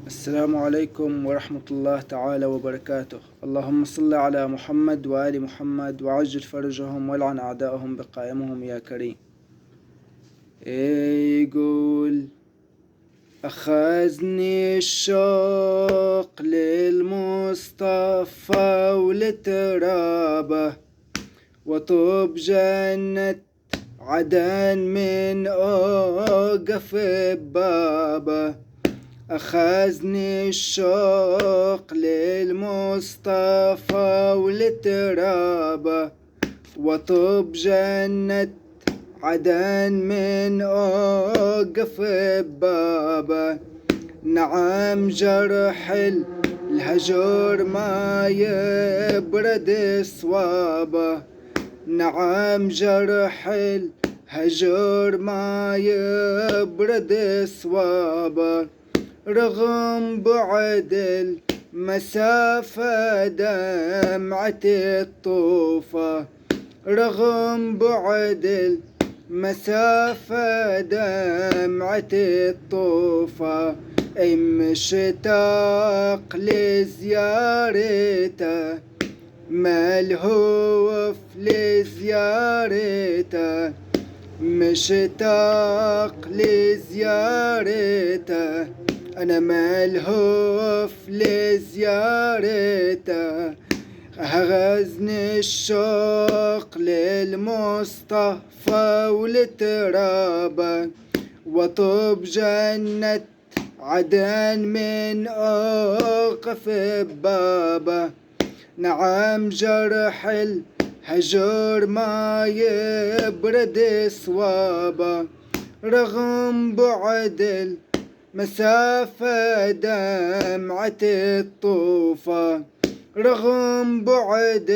السلام عليكم ورحمة الله تعالى وبركاته. اللهم صل على محمد وآل محمد وعجل فرجهم والعن أعداءهم بقائمهم يا كريم. يقول أخذني الشوق للمصطفى ولترابه وطوب جنة عدن من أوقف بابه. أخذني الشوق للمصطفى ولترابه وطوب جنة عدن من أوقف بابه. نعم جرح الهجر ما يبرد صوابه، نعم جرح الهجر ما يبرد صوابه. رغم بعد المسافة دمعة الطوفة، رغم بعد المسافة دمعة الطوفة. مشتاق لزيارته ملهوف لزيارته، مشتاق لزيارته أنا ملهوف لزيارته. أخذني الشوق للمصطفى ولترابه وطوب جنة عدن من أوقف بابه. نعم جرح الهجر ما يبرد صوابه، رغم بعد المسافة دمعة الطوفة، رغم بعد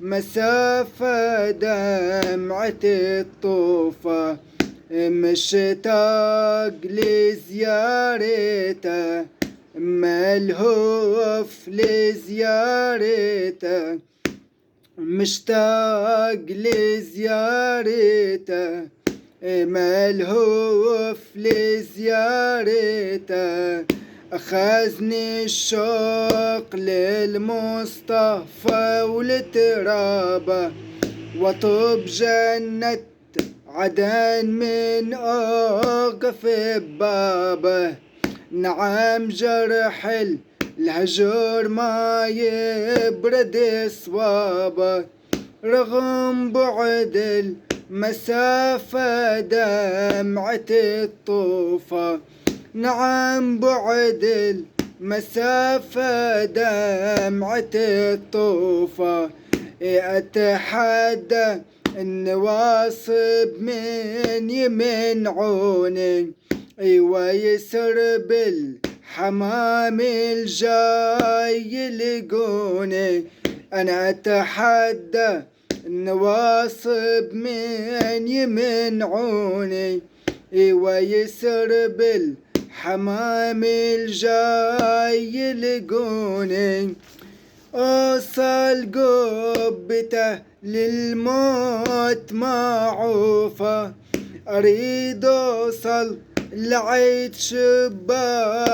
المسافة دمعة الطوفة. مشتاق لزيارته ملهوف لزيارته، مشتاق لزيارته ملهوف لزيارته. أخذني الشوق للمصطفى ولترابه وطوب جنة عدن من أوقف بابه. نعم جرح الهجر ما يبرد صوابه، رغم بعد المسافة دمعة الطوفة. نعم بعد المسافة دمعة الطوفة. أتحدى النواصب من يمنعوني ويسر بالحمام الجاي يلقوني. أنا أتحدى النواصب من يمنعوني ويسر بالحمام الجاي يلقوني. أوصل قبته للموت معوفة، أريد أوصل لعيد شباب